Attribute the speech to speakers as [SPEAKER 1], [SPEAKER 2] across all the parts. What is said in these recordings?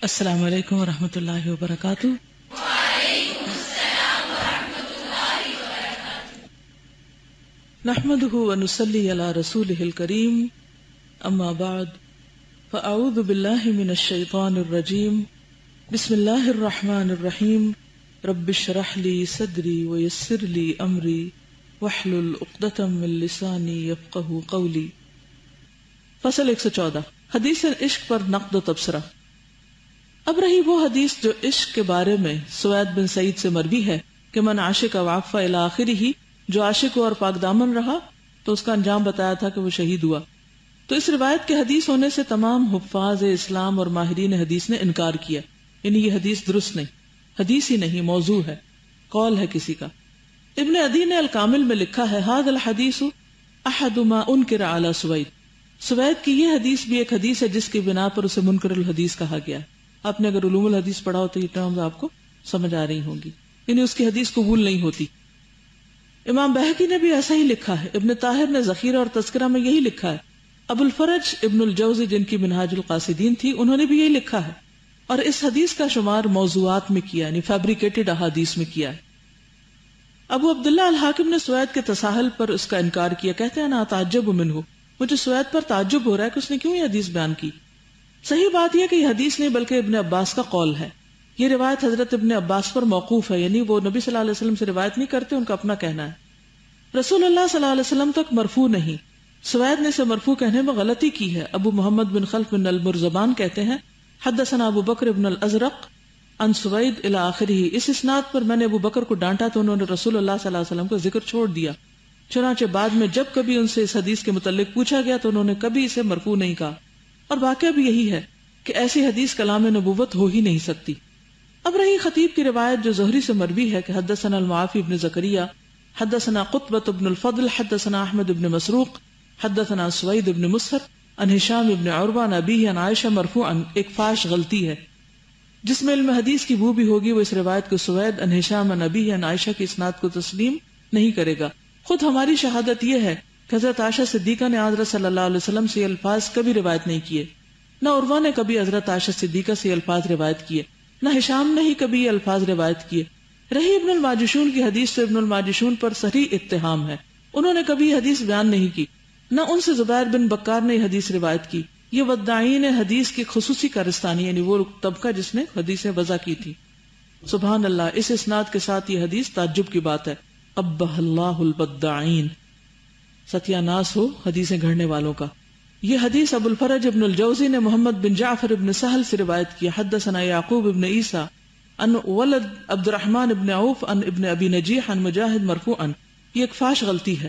[SPEAKER 1] السلام علیکم ورحمۃ اللہ وبرکاتہ۔ نحمده ونصلي على رسوله الكريم، اما بعد فاعوذ باللہ من الشیطان الرجیم، بسم اللہ الرحمن الرحیم، رب اشرح لي صدری ويسر لي امری واحلل عقدۃ من لسانی یفقهوا قولی۔ فصل 114، حدیث عشق پر نقد و تبصرہ۔ اب رہی وہ حدیث جو عشق کے بارے میں سوید بن سعید سے مروی ہے کہ من عاشق وعفا الی آخرہ، جو عاشق ہوا اور پاک دامن رہا تو اس کا انجام بتایا تھا کہ وہ شہید ہوا۔ تو اس روایت کے حدیث ہونے سے تمام حفاظ اسلام اور ماہرین حدیث نے انکار کیا، یعنی یہ حدیث درست نہیں، حدیث ہی نہیں، موضوع ہے، قول ہے کسی کا۔ ابن عدی نے الکامل میں لکھا ہے، ھذا الحدیث احد ما انکر علی سوید، سوید کی یہ حدیث بھی ایک حدیث ہے جس کی بنا پر اسے منکر الحدیث کہا گیا ہے۔ آپ نے اگر علوم الحدیث پڑھا ہو تو یہ ٹرمز آپ کو سمجھ آ رہی ہوں گی، یعنی اس کی حدیث قبول نہیں ہوتی۔ امام بہقی نے بھی ایسا ہی لکھا ہے، ابن طاہر نے ذخیرہ اور تذکرہ میں یہی لکھا ہے، ابو الفرج ابن الجوزی جن کی منہاج القاصدین تھی انہوں نے بھی یہی لکھا ہے، اور اس حدیث کا شمار موضوعات میں کیا، یعنی فیبریکیٹڈ احادیث میں کیا ہے۔ ابو عبداللہ الحاکم نے سوید کے تساہل پر اس کا انکار کیا، کہتے ہیں نا تعجب منہ، مجھے سوید پر تعجب ہو رہا ہے کہ اس نے کیوں یہ حدیث بیان کی۔ صحیح بات یہ کہ یہ حدیث نہیں بلکہ ابن عباس کا قول ہے۔ یہ روایت حضرت ابن عباس پر موقوف ہے، یعنی وہ نبی صلی اللہ علیہ وسلم سے روایت نہیں کرتے، ان کا اپنا کہنا ہے۔ رسول اللہ صلی اللہ علیہ وسلم تک مرفوع نہیں، سوید نے اسے مرفوع کہنے میں غلطی کی ہے۔ ابو محمد بن خلف بن المرزبان کہتے ہیں، حدثنا ابو بکر ابن الازرق عن سوید الی آخرہ، اس اسناد پر میں نے ابو بکر کو ڈانٹا تو انہوں نے رسول اللہ صلی اللہ علیہ وسلم کا ذکر چھوڑ دیا، چنانچہ بعد میں جب کبھی ان سے اس حدیث کے متعلق پوچھا گیا تو انہوں نے کبھی اسے مرفوع نہیں کہا، اور واقعہ بھی یہی ہے کہ ایسی حدیث کلام نبوت ہو ہی نہیں سکتی۔ اب رہی خطیب کی روایت جو زہری سے مروی ہے کہ حدثنا المعافی بن زکریہ حدثنا قطبۃ بن الفضل حدثنا احمد بن مسروق حدثنا سوید بن مسہر عن ہشام بن عروہ عن ابیہ عن عائشہ مرفوعا، ایک فاش غلطی ہے۔ جس میں علم حدیث کی بو بھی ہوگی وہ اس روایت کو سوید عن ہشام عن ابیہ عن عائشہ کی اسناد کو تسلیم نہیں کرے گا۔ خود ہماری شہادت یہ ہے کہ حضرت عائشہ صدیقہ نے حضرت صلی اللہ علیہ وسلم سے یہ الفاظ کبھی روایت نہیں کیے، نہ عروہ نے کبھی حضرت عائشہ صدیقہ سے یہ الفاظ روایت کیے، نہ ہشام نے ہی کبھی یہ الفاظ روایت کیے۔ رہی ابن الماجشون کی حدیث تو ابن الماجشون پر صریح اتہام ہے، انہوں نے کبھی یہ حدیث بیان نہیں کی، نہ ان سے زبیر بن بکار نے یہ حدیث روایت کی۔ یہ وداعین حدیث کی خصوصی کارستانی، یعنی وہ طبقہ جس نے حدیثیں وضع کی تھی۔ سبحان اللہ، اس اسناد کے ساتھ یہ حدیث تعجب کی بات ہے۔ قبح اللہ البداعین، ستیہ ناس ہو حدیثیں گھڑنے والوں کا۔ یہ حدیث ابو الفرج ابن الجوزی نے محمد بن جعفر ابن سہل سے روایت کی، حدثنا یعقوب ابن عیسیٰ ان ولد عبد الرحمن ابن عوف ان ابن ابی نجیح ان مجاہد مرفوعا، یہ ایک فاش غلطی ہے۔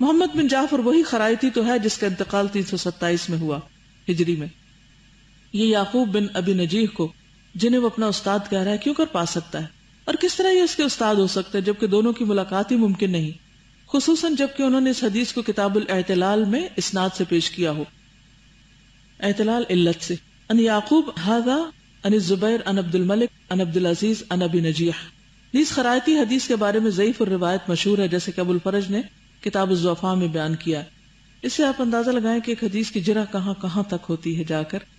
[SPEAKER 1] محمد بن جعفر وہی خرائطی تو ہے جس کا انتقال 327 میں ہوا ہجری میں۔ یہ یعقوب بن ابی نجیح کو جنہیں وہ اپنا استاد کہہ رہا ہے کیوں کر پا سکتا ہے، اور کس طرح یہ اس کے استاد ہو سکتا ہے جبکہ دونوں کی ملاقات ہی ممکن نہیں، خصوصاً جبکہ انہوں نے اس حدیث کو کتاب الاعتلال میں اسناد سے پیش کیا ہو، اعتلال علت سے۔ ان یعقوب ھذا ان الزبیر ان عبد الملک ان عبد العزیز ان ابی نجیح۔ نیز خرائطی حدیث کے بارے میں ضعیف الروایت مشہور ہے، جیسے کہ ابو الفرج نے کتاب الضعفاء میں بیان کیا ہے۔ اس سے آپ اندازہ لگائیں کہ ایک حدیث کی جرح کہاں کہاں تک ہوتی ہے جا کر،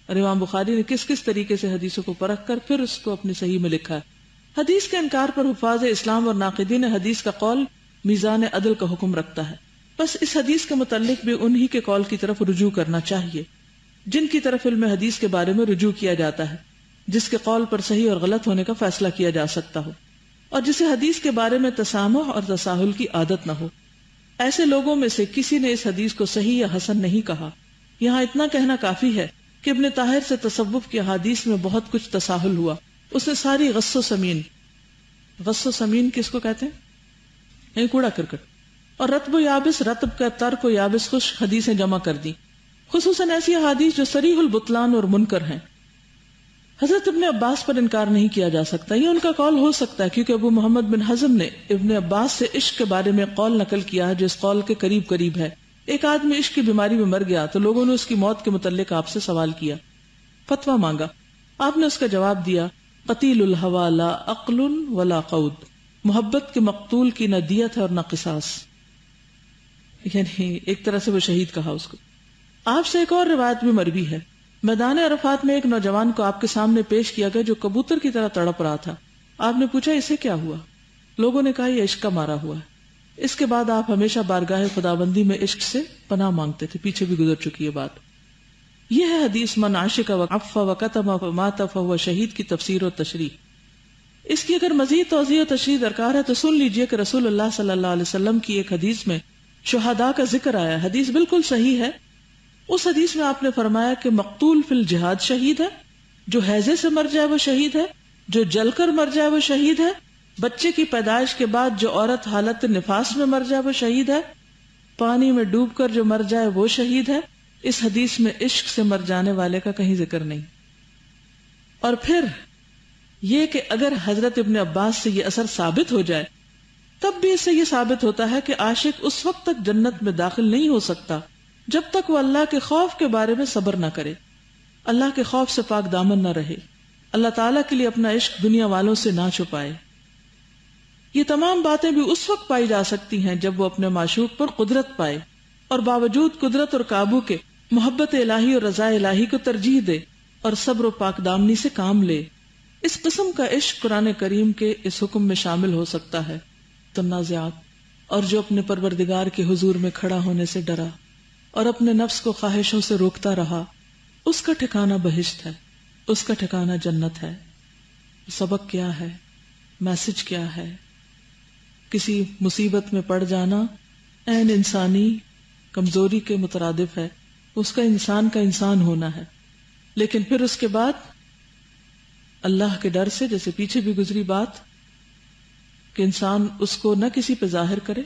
[SPEAKER 1] اور امام بخاری نے کس کس طریقے سے حدیثوں کو پرکھ کر پھر اس کو اپنی صحیح میں لکھا ہے۔ حدیث کے انکار پر حفاظ اسلام اور ناقدین حدیث کا قول میزان عدل کا حکم رکھتا ہے، بس اس حدیث کے متعلق بھی انہی کے قول کی طرف رجوع کرنا چاہیے جن کی طرف علم حدیث کے بارے میں رجوع کیا جاتا ہے، جس کے قول پر صحیح اور غلط ہونے کا فیصلہ کیا جا سکتا ہو، اور جسے حدیث کے بارے میں تسامح اور تساہل کی عادت نہ ہو۔ ایسے لوگوں میں سے کسی نے اس حدیث کو صحیح یا حسن نہیں کہا، یہاں اتنا کہنا کافی ہے کہ ابن طاہر سے تصوف کی احادیث میں بہت کچھ تساہل ہوا، اس نے ساری غص و سمین کس کو کہتے ہیں، یعنی کوڑا کرکٹ، اور رطب و یابس، رطب کا ترک و یابس خشک حدیثیں جمع کر دی، خصوصاً ایسی حدیث جو صریح البطلان اور منکر ہیں۔ حضرت ابن عباس پر انکار نہیں کیا جا سکتا، یہ ان کا قول ہو سکتا ہے کیونکہ ابو محمد بن حزم نے ابن عباس سے عشق کے بارے میں قول نقل کیا ہے جو اس قول کے قریب ہے۔ ایک آدمی عشق کی بیماری میں مر گیا تو لوگوں نے اس کی موت کے متعلق آپ سے سوال کیا، فتویٰ مانگا، آپ نے اس کا جواب دیا، قتیل الہوی لا عقل ولا قود، محبت کے مقتول کی نہ دیت ہے اور نہ قصاص، یعنی ایک طرح سے وہ شہید کہا اس کو۔ آپ سے ایک اور روایت بھی مروی ہے میدان عرفات میں ایک نوجوان کو آپ کے سامنے پیش کیا گیا جو کبوتر کی طرح تڑپ رہا تھا. آپ نے پوچھا اسے کیا ہوا؟ لوگوں نے کہا یہ عشق کا مارا ہوا ہے. اس کے بعد آپ ہمیشہ بارگاہ خداوندی میں عشق سے پناہ مانگتے تھے. پیچھے بھی گزر چکی ہے بات. یہ ہے حدیث من عاشق وعف وکتم ومات فہو شہید کی تفسیر و تشریح. اس کی اگر مزید توضیح و تشریح درکار ہے تو سن لیجئے کہ رسول اللہ صلی اللہ علیہ وسلم کی ایک حدیث میں شہداء کا ذکر آیا. حدیث بالکل صحیح ہے. اس حدیث میں آپ نے فرمایا کہ مقتول فی الجہاد شہید ہے، جو ہیضے سے مر جائے وہ شہید ہے، جو جل کر مر جائے وہ شہید ہے، بچے کی پیدائش کے بعد جو عورت حالت نفاس میں مر جائے وہ شہید ہے، پانی میں ڈوب کر جو مر جائے وہ شہید ہے. اس حدیث میں عشق سے مر جانے والے کا کہیں ذکر نہیں. اور پھر یہ کہ اگر حضرت ابن عباس سے یہ اثر ثابت ہو جائے تب بھی اس سے یہ ثابت ہوتا ہے کہ عاشق اس وقت تک جنت میں داخل نہیں ہو سکتا جب تک وہ اللہ کے خوف کے بارے میں صبر نہ کرے، اللہ کے خوف سے پاک دامن نہ رہے، اللہ تعالیٰ کے لیے اپنا عشق دنیا والوں سے نہ چھپائے. یہ تمام باتیں بھی اس وقت پائی جا سکتی ہیں جب وہ اپنے معشوق پر قدرت پائے اور باوجود قدرت اور قابو کے محبت الہی اور رضا الہی کو ترجیح دے اور صبر و پاک دامنی سے کام لے. اس قسم کا عشق قرآن کریم کے اس حکم میں شامل ہو سکتا ہے تنازعات، اور جو اپنے پروردگار کے حضور میں کھڑا ہونے سے ڈرا اور اپنے نفس کو خواہشوں سے روکتا رہا، اس کا ٹھکانہ بہشت ہے، اس کا ٹھکانہ جنت ہے. سبق کیا ہے؟ میسج کیا ہے؟ کسی مصیبت میں پڑ جانا عین انسانی کمزوری کے مترادف ہے، اس کا انسان ہونا ہے، لیکن پھر اس کے بعد اللہ کے ڈر سے، جیسے پیچھے بھی گزری بات کہ انسان اس کو نہ کسی پہ ظاہر کرے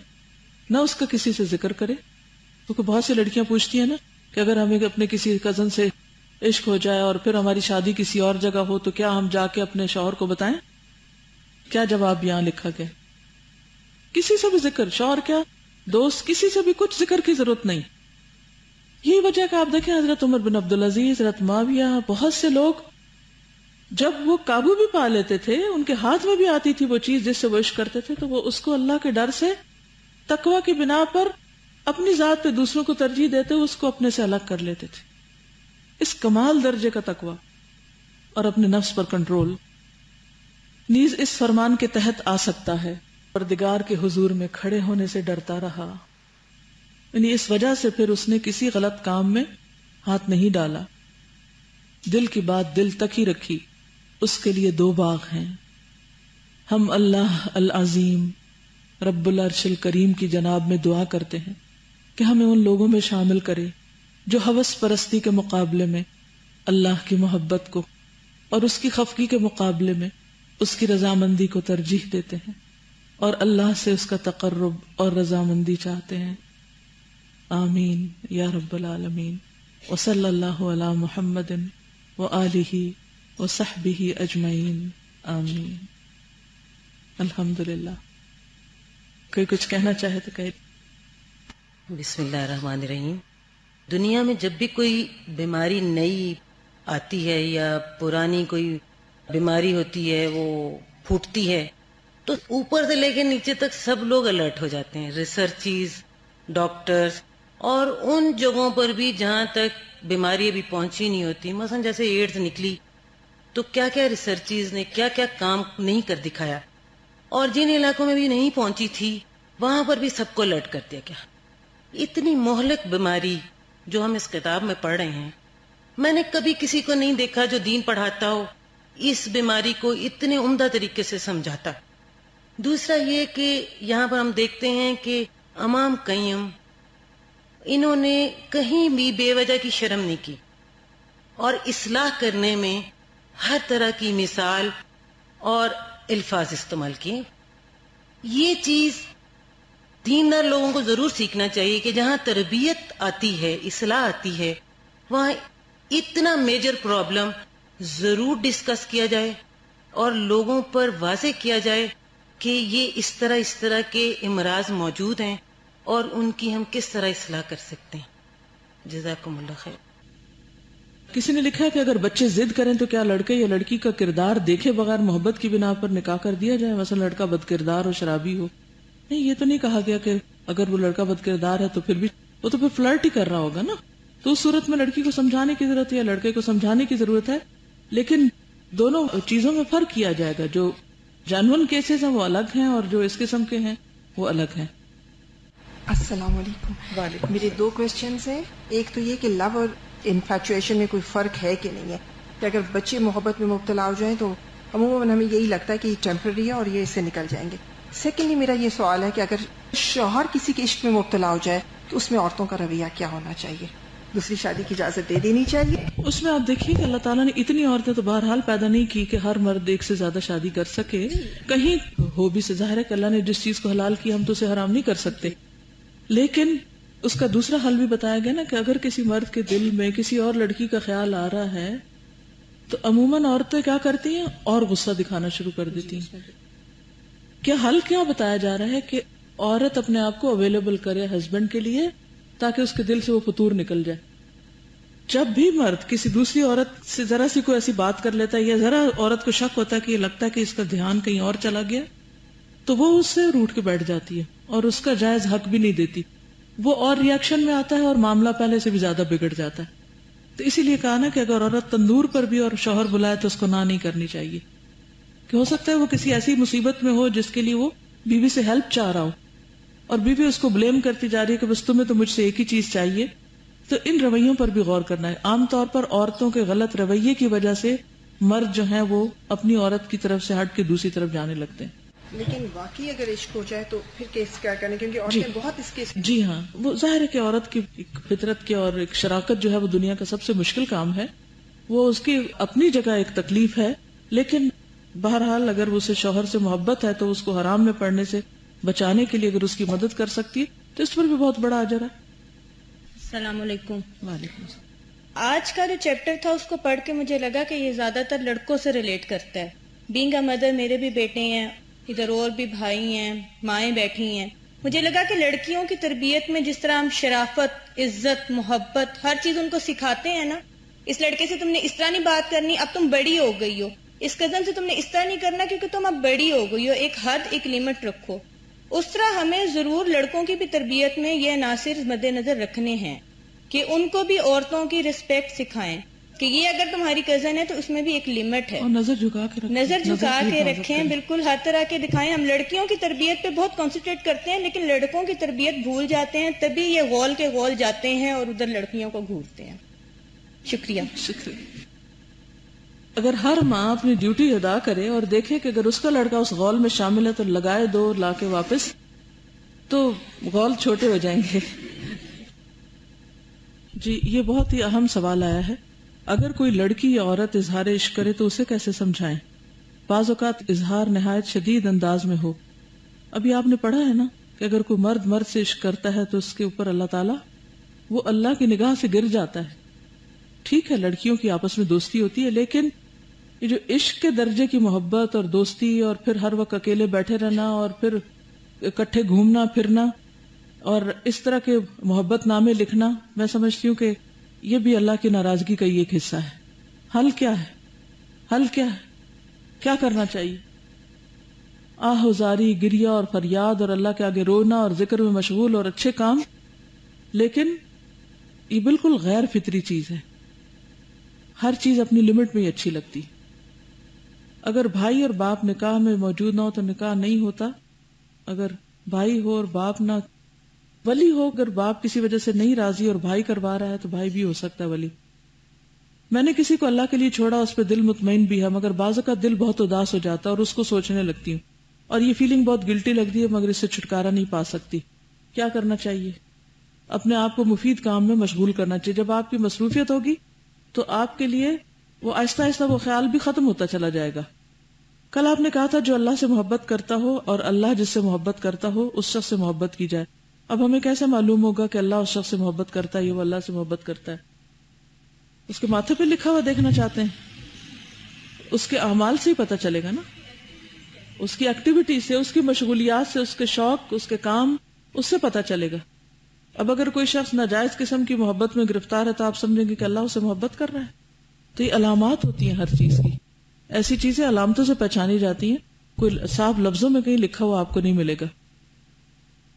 [SPEAKER 1] نہ اس کا کسی سے ذکر کرے. کیونکہ بہت سی لڑکیاں پوچھتی ہیں نا کہ اگر ہمیں اپنے کسی کزن سے عشق ہو جائے اور پھر ہماری شادی کسی اور جگہ ہو تو کیا ہم جا کے اپنے شوہر کو بتائیں؟ کیا جواب یہاں لکھا گیا؟ کسی سے بھی ذکر، شوہر کیا دوست، کسی سے بھی کچھ ذکر کی ضرورت نہیں. یہی وجہ کہ آپ دیکھیں حضرت عمر بن عبدالعزیز، حضرت معاویہ، بہت سے لوگ جب وہ قابو بھی پا لیتے تھے، ان کے ہاتھ میں بھی آتی تھی وہ چیز جس سے وہ عشق کرتے تھے، تو وہ اس کو اللہ کے ڈر سے تقوی کی بنا پر اپنی ذات پہ دوسروں کو ترجیح دیتے اس کو اپنے سے الگ کر لیتے تھے. اس کمال درجے کا تقوی اور اپنے نفس پر کنٹرول نیز اس فرمان کے تحت آ سکتا ہے، پروردگار کے حضور میں کھڑے ہونے سے ڈرتا رہا. یعنی اس وجہ سے پھر اس نے کسی غلط کام میں ہاتھ نہیں ڈالا، دل کی بات دل تک ہی رکھی. اس کے لیے 2 باغ ہیں. ہم اللہ العظیم رب العرش الکریم کی جناب میں دعا کرتے ہیں کہ ہمیں ان لوگوں میں شامل کرے جو ہوس پرستی کے مقابلے میں اللہ کی محبت کو اور اس کی خفگی کے مقابلے میں اس کی رضامندی کو ترجیح دیتے ہیں اور اللہ سے اس کا تقرب اور رضامندی چاہتے ہیں. آمین یا رب العالمین. وصلی اللہ علی محمد وآلہ وصحبہ اجمعین. آمین. الحمدللہ. کوئی کچھ کہنا چاہے تو کہے.
[SPEAKER 2] بسم اللہ الرحمن الرحیم. دنیا میں جب بھی کوئی بیماری نئی آتی ہے یا پرانی کوئی بیماری ہوتی ہے وہ پھوٹتی ہے تو اوپر سے لے کے نیچے تک سب لوگ الرٹ ہو جاتے ہیں، ریسرچیز، ڈاکٹرز، اور ان جگہوں پر بھی جہاں تک بیماری ابھی پہنچی نہیں ہوتی، مثلا جیسے ایڈز نکلی تو کیا کیا ریسرچیز نے کیا کیا کام نہیں کر دکھایا، اور جن علاقوں میں بھی نہیں پہنچی تھی وہاں پر بھی سب کو الرٹ کر دیا گیا. اتنی مہلک بیماری جو ہم اس کتاب میں پڑھ رہے ہیں، میں نے کبھی کسی کو نہیں دیکھا جو دین پڑھاتا ہو اس بیماری کو اتنے عمدہ طریقے سے سمجھاتا. دوسرا یہ کہ یہاں پر ہم دیکھتے ہیں کہ امام قیم انہوں نے کہیں بھی بے وجہ کی شرم نہیں کی اور اصلاح کرنے میں ہر طرح کی مثال اور الفاظ استعمال کیے. یہ چیز دیندار لوگوں کو ضرور سیکھنا چاہیے کہ جہاں تربیت آتی ہے، اصلاح آتی ہے، وہاں اتنا میجر پرابلم ضرور ڈسکس کیا جائے اور لوگوں پر واضح کیا جائے کہ یہ اس طرح کے امراض موجود ہیں اور ان کی ہم کس طرح اصلاح کر سکتے ہیں. جزاکم اللہ خیر.
[SPEAKER 1] کسی نے لکھا ہے کہ اگر بچے ضد کریں تو کیا لڑکے یا لڑکی کا کردار دیکھے بغیر محبت کی بنا پر نکاح کر دیا جائے؟ مثلا لڑکا بد کردار ہو، شرابی ہو. نہیں، یہ تو نہیں کہا گیا کہ اگر وہ لڑکا بد کردار ہے تو پھر بھی وہ تو پھر فلرٹ ہی کر رہا ہوگا نا. تو اس صورت میں لڑکی کو سمجھانے کی ضرورت ہے یا لڑکے کو سمجھانے کی ضرورت ہے، لیکن دونوں چیزوں میں فرق کیا جائے گا. جو جینون کیسز ہیں وہ الگ ہیں اور جو اس قسم کے ہیں وہ الگ ہیں.
[SPEAKER 3] السلام علیکم. میرے 2 کویسچنز ہیں. ایک تو یہ کہ لو اور انفیچویشن میں کوئی فرق ہے کہ نہیں ہے، کہ اگر بچے محبت میں مبتلا ہو جائیں تو عموماً ہمیں یہی لگتا ہے کہ یہ ٹیمپرری ہے اور یہ اس سے نکل جائیں گے. سیکنڈلی میرا یہ سوال ہے کہ اگر شوہر کسی کے عشق میں مبتلا ہو جائے تو اس میں عورتوں کا رویہ کیا ہونا چاہیے؟ دوسری شادی کی اجازت دے دینی چاہیے؟
[SPEAKER 1] اس میں آپ دیکھیے کہ اللہ تعالیٰ نے اتنی عورتیں تو بہرحال پیدا نہیں کی کہ ہر مرد ایک سے زیادہ شادی کر سکے. کہیں ہو بھی سے ظاہر ہے کہ اللہ نے جس چیز کو حلال کیا ہم تو اسے حرام نہیں کر سکتے، لیکن اس کا دوسرا حل بھی بتایا گیا نا کہ اگر کسی مرد کے دل میں کسی اور لڑکی کا خیال آ رہا ہے تو عموماً عورتیں کیا کرتی ہیں اور غصہ دکھانا شروع کر دیتی ہیں. کیا حل کیا بتایا جا رہا ہے کہ عورت اپنے آپ کو اویلیبل کرے ہسبینڈ کے لیے تاکہ اس کے دل سے وہ فطور نکل جائے. جب بھی مرد کسی دوسری عورت سے ذرا سی کوئی ایسی بات کر لیتا ہے یا ذرا عورت کو شک ہوتا ہے کہ یہ لگتا ہے کہ اس کا دھیان کہیں اور چلا گیا تو وہ اس سے روٹ کے بیٹھ جاتی ہے اور اس کا جائز حق بھی نہیں دیتی. وہ اور ریاکشن میں آتا ہے اور معاملہ پہلے سے بھی زیادہ بگڑ جاتا ہے. تو اسی لیے کہا نا کہ اگر عورت تندور پر بھی اور شوہر بلائے تو اس کو نہ نہیں کرنی چاہیے، کہ ہو سکتا ہے وہ کسی ایسی مصیبت میں ہو جس کے لیے وہ بیوی سے ہیلپ چاہ رہا ہو اور بیوی اس کو بلیم کرتی جا رہی ہے کہ بس تمہیں تو مجھ سے ایک ہی چیز چاہیے. تو ان رویوں پر بھی غور کرنا ہے. عام طور پر عورتوں کے غلط رویے کی وجہ سے مرد جو ہیں وہ اپنی عورت کی طرف سے ہٹ کے دوسری طرف جانے لگتے ہیں.
[SPEAKER 3] لیکن واقعی اگر عشق ہو جائے تو پھر کیس کیا کرنا، کیونکہ عورتیں بہت اس کے
[SPEAKER 1] جی ہاں، وہ ظاہر ہے کہ عورت کی ایک فطرت کی اور ایک شراکت جو ہے وہ دنیا کا سب سے مشکل کام ہے. وہ اس کی اپنی جگہ ایک تکلیف ہے، لیکن بہرحال اگر وہ اسے شوہر سے محبت ہے تو اس کو حرام میں پڑنے سے بچانے کے لیے اگر اس کی مدد کر سکتی ہے تو اس پر بھی بہت بڑا اجر ہے.
[SPEAKER 4] السلام علیکم.
[SPEAKER 1] وعلیکم السلام.
[SPEAKER 4] آج کا جو چیپٹر تھا اس کو پڑھ کے مجھے لگا کہ یہ زیادہ تر لڑکوں سے ریلیٹ کرتا ہے. بینگ اے مدر، میرے بھی بیٹے ہیں ادھر اور بھی بھائی ہیں، مائیں بیٹھی ہیں. مجھے لگا کہ لڑکیوں کی تربیت میں جس طرح ہم شرافت، عزت، محبت ہر چیز ان کو سکھاتے ہیں نا، اس لڑکے سے تم نے اس طرح نہیں بات کرنی، اب تم بڑی ہو گئی ہو، اس کزن سے تم نے اس طرح نہیں کرنا کیونکہ تم اب بڑی ہو گئی ہو، ایک حد، ایک لمٹ رکھو. اس طرح ہمیں ضرور لڑکوں کی بھی تربیت میں یہ عناصر مد نظر رکھنے ہیں کہ ان کو بھی عورتوں کی رسپیکٹ سکھائیں کہ یہ اگر تمہاری کزن ہے تو اس میں بھی ایک لمٹ ہے،
[SPEAKER 1] اور نظر جھکا کے
[SPEAKER 4] رکھیں بالکل ہر طرح کے دکھائیں. ہم لڑکیوں کی تربیت پہ بہت کنسنٹریٹ کرتے ہیں لیکن لڑکوں کی تربیت بھول جاتے ہیں، تبھی یہ غول کے غول جاتے ہیں اور ادھر لڑکیوں کو گھورتے ہیں. شکریہ.
[SPEAKER 1] اگر ہر ماں اپنی ڈیوٹی ادا کرے اور دیکھے کہ اگر اس کا لڑکا اس غول میں شامل ہے تو لگائے 2 لا کے واپس، تو غول چھوٹے ہو جائیں گے. جی یہ بہت ہی اہم سوال آیا ہے. اگر کوئی لڑکی یا عورت اظہار عشق کرے تو اسے کیسے سمجھائیں؟ بعض اوقات اظہار نہایت شدید انداز میں ہو. ابھی آپ نے پڑھا ہے نا کہ اگر کوئی مرد سے عشق کرتا ہے تو اس کے اوپر اللہ تعالیٰ وہ اللہ کی نگاہ سے گر جاتا ہے. ٹھیک ہے لڑکیوں کی آپس میں دوستی ہوتی ہے، لیکن یہ جو عشق کے درجے کی محبت اور دوستی اور پھر ہر وقت اکیلے بیٹھے رہنا اور پھر اکٹھے گھومنا پھرنا اور اس طرح کے محبت نامے لکھنا، میں سمجھتی ہوں کہ یہ بھی اللہ کی ناراضگی کا ہی ایک حصہ ہے. حل کیا ہے؟ کیا کرنا چاہیے؟ آہ و زاری، گریہ اور فریاد اور اللہ کے آگے رونا اور ذکر میں مشغول اور اچھے کام، لیکن یہ بالکل غیر فطری چیز ہے. ہر چیز اپنی لمٹ میں ہی اچھی لگتی. اگر بھائی اور باپ نکاح میں موجود نہ ہو تو نکاح نہیں ہوتا. اگر بھائی ہو اور باپ نہ، ولی ہو، اگر باپ کسی وجہ سے نہیں راضی اور بھائی کروا رہا ہے تو بھائی بھی ہو سکتا ہے ولی. میں نے کسی کو اللہ کے لیے چھوڑا، اس پہ دل مطمئن بھی ہے، مگر بعض اوقات دل بہت اداس ہو جاتا ہے اور اس کو سوچنے لگتی ہوں اور یہ فیلنگ بہت گلٹی لگتی ہے، مگر اس سے چھٹکارا نہیں پا سکتی. کیا کرنا چاہیے؟ اپنے آپ کو مفید کام میں مشغول کرنا چاہیے. جب آپ کی مصروفیت ہوگی تو آپ کے لیے وہ آہستہ آہستہ وہ خیال بھی ختم ہوتا چلا جائے گا. کل آپ نے کہا تھا جو اللہ سے محبت کرتا ہو اور اللہ جس سے محبت کرتا ہو اس شخص سے محبت کی جائے. اب ہمیں کیسے معلوم ہوگا کہ اللہ اس شخص سے محبت کرتا ہے یا وہ اللہ سے محبت کرتا ہے؟ اس کے ماتھے پہ لکھا ہوا دیکھنا چاہتے ہیں؟ اس کے اعمال سے ہی پتہ چلے گا نا، اس کی ایکٹیویٹی سے، اس کی مشغولیات سے، اس کے شوق، اس کے کام، اس سے پتہ چلے گا. اب اگر کوئی شخص ناجائز قسم کی محبت میں گرفتار ہے تو آپ سمجھیں گے کہ اللہ اسے محبت کر رہا ہے. تو یہ علامات ہوتی ہیں ہر چیز کی. ایسی چیزیں علامتوں سے پہچانی جاتی ہیں، کوئی صاف لفظوں میں کہیں لکھا ہوا آپ کو نہیں ملے گا.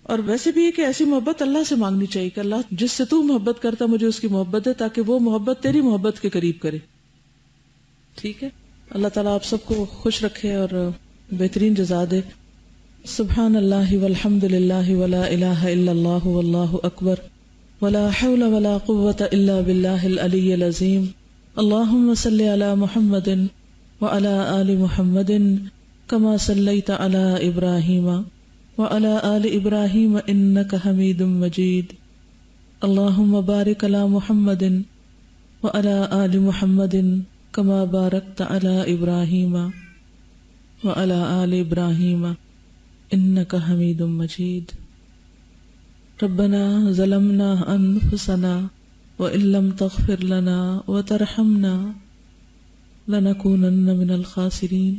[SPEAKER 1] اور ویسے بھی یہ کہ ایسی محبت اللہ سے مانگنی چاہیے کہ اللہ جس سے تو محبت کرتا مجھے اس کی محبت ہے، تاکہ وہ محبت تیری محبت کے قریب کرے. ٹھیک ہے، اللہ تعالیٰ آپ سب کو خوش رکھے اور بہترین جزا دے. سبحان اللہ والحمد للہ ولا الہ الا اللہ واللہ اکبر ولا حول ولا قوة الا باللہ العلی العظیم. اللہم صلی علی محمد وعلی آل محمد کما صلیت علی ابراہیم وعلی آل ابراہیم انک حمید مجید. اللہم بارک علی محمد وعلی آل محمد کما بارکت علی ابراہیم وعلی آل ابراہیم انک حمید مجید. ربنا ظلمنا انفسنا وان لم تغفر لنا وترحمنا لنكونن من الخاسرین.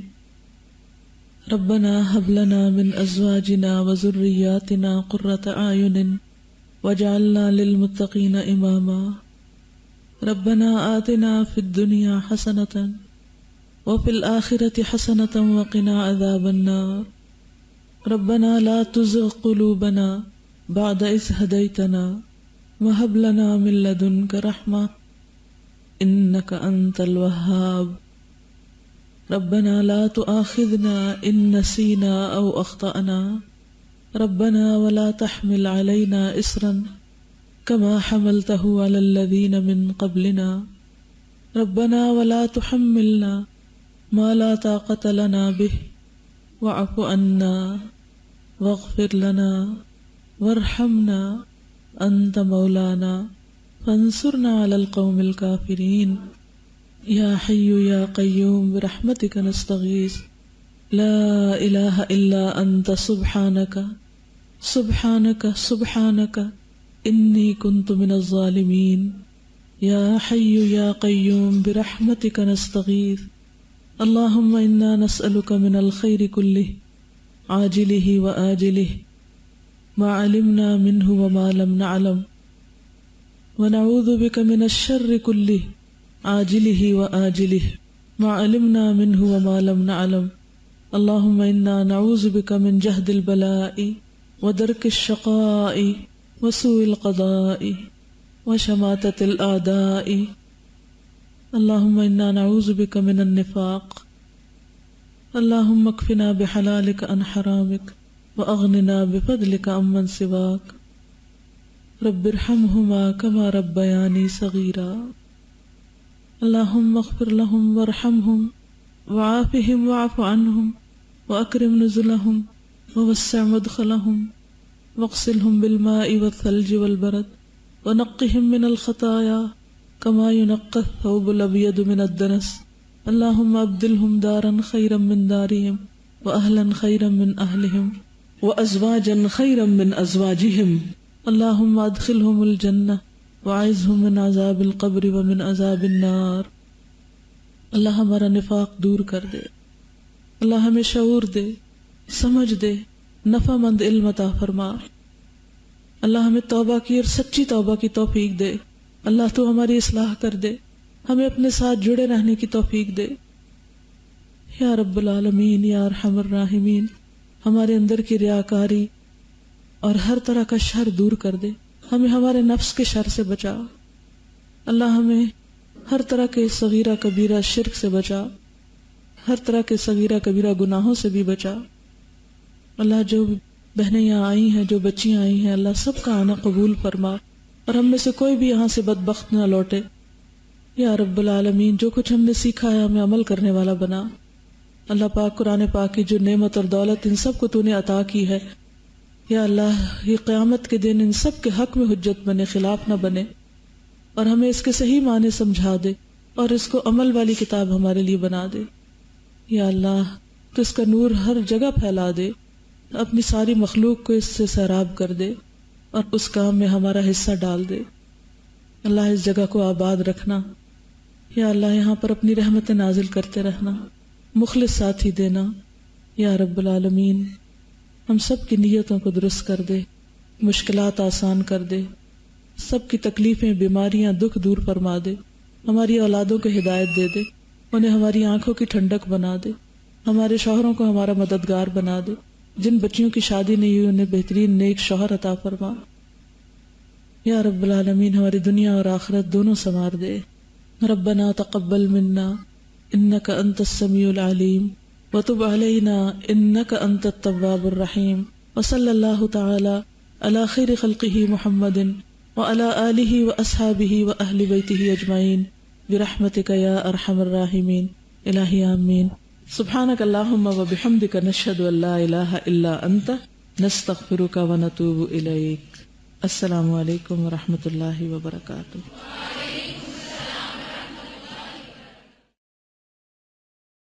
[SPEAKER 1] ربنا هب لنا من ازواجنا وذرياتنا قرة اعین واجعلنا للمتقین اماما. ربنا آتنا في الدنيا حسنة وفي الآخرة حسنة وقنا عذاب النار. ربنا لا تزغ قلوبنا بعد إذ هديتنا وهب لنا من لدنك رحمة إنك أنت الوهاب. ربنا لا تؤاخذنا إن نسينا أو أخطأنا. ربنا ولا تحمل علينا إصرا كما حملته على الذين من قبلنا. ربنا ولا تحملنا ما لا طاقة لنا به واعف عنا واغفر لنا وارحمنا أنت مولانا فانصرنا على القوم الكافرين. يا حي يا قيوم برحمتك نستغيث لا إله إلا أنت سبحانك سبحانك سبحانك إني كنت من الظالمين. يا حي يا قيوم برحمتك نستغيث اللهم إنا نسألك من الخير كله عاجله وآجله ما علمنا منه وما لم نعلم ونعوذ بك من الشر كله عاجله وآجله ما علمنا منه وما لم نعلم. اللهم إنا نعوذ بك من جهد البلاء ودرك الشقاء وسوء القضاء وشماتة الأعداء. اللهم إنا نعوذ بك من النفاق. اللهم اكفنا بحلالك عن حرامك وأغننا بفضلك عمن سواك. رب ارحمهما كما ربياني صغيرا. اللهم اغفر لهم وارحمهم وعافهم واعف عنهم وأكرم نزلهم ووسع مدخلهم واغسلهم بالماء والثلج والبرد ونقهم من الخطايا كما ينقى الثوب الأبيض من الدنس. اللهم أبدلهم دارا خيرا من دارهم وأهلا خيرا من أهلهم وأزواجا خيرا من أزواجهم. اللهم أدخلهم الجنة وأعذهم من عذاب القبر ومن عذاب النار. اللہ ہمارا نفاق دور کر دے. اللہ ہمیں شعور دے، سمجھ دے، نفع مند علم عطا فرما. اللہ ہمیں توبہ کی اور سچی توبہ کی توفیق دے. اللہ تو ہماری اصلاح کر دے، ہمیں اپنے ساتھ جڑے رہنے کی توفیق دے. یا رب العالمین یا ارحم الراحمین، ہمارے اندر کی ریاکاری اور ہر طرح کا شر دور کر دے. ہمیں ہمارے نفس کے شر سے بچا. اللہ ہمیں ہر طرح کے صغیرہ کبیرہ شرک سے بچا، ہر طرح کے صغیرہ کبیرہ گناہوں سے بھی بچا. اللہ جو بہنیں یہاں آئی ہیں، جو بچیاں آئی ہیں، اللہ سب کا آنا قبول فرما اور ہم میں سے کوئی بھی یہاں سے بدبخت نہ لوٹے. یا رب العالمین، جو کچھ ہم نے سیکھا ہے ہمیں عمل کرنے والا بنا. اللہ پاک قرآن پاک کی جو نعمت اور دولت ان سب کو تو نے عطا کی ہے، یا اللہ یہ قیامت کے دن ان سب کے حق میں حجت بنے، خلاف نہ بنے، اور ہمیں اس کے صحیح معنی سمجھا دے اور اس کو عمل والی کتاب ہمارے لیے بنا دے. یا اللہ تو اس کا نور ہر جگہ پھیلا دے، اپنی ساری مخلوق کو اس سے سیراب کر دے اور اس کام میں ہمارا حصہ ڈال دے. اللہ اس جگہ کو آباد رکھنا. یا اللہ یہاں پر اپنی رحمت نازل کرتے رہنا، مخلص ساتھی دینا. یا رب العالمین ہم سب کی نیتوں کو درست کر دے، مشکلات آسان کر دے، سب کی تکلیفیں، بیماریاں، دکھ دور فرما دے. ہماری اولادوں کو ہدایت دے دے، انہیں ہماری آنکھوں کی ٹھنڈک بنا دے، ہمارے شوہروں کو ہمارا مددگار بنا دے، جن بچیوں کی شادی نہیں ہوئی انہیں بہترین نیک شوہر عطا فرما. یا رب العالمین ہماری دنیا اور آخرت دونوں سنوار دے. ربنا تقبل منا انک انت السمیع العلیم وتب علینا انک انت التواب الرحیم. وصلی اللہ تعالی علی خیر خلقہ محمد وعلی آلہ واصحابہ واہل بیتہ اجمعین برحمتک یا ارحم الراحمین. الہی آمین. سبحانک اللہم وبحمدک نشہد ان لا الہ الا انت نستغفرک ونتوب الیک. السلام علیکم ورحمۃ اللہ وبرکاتہ.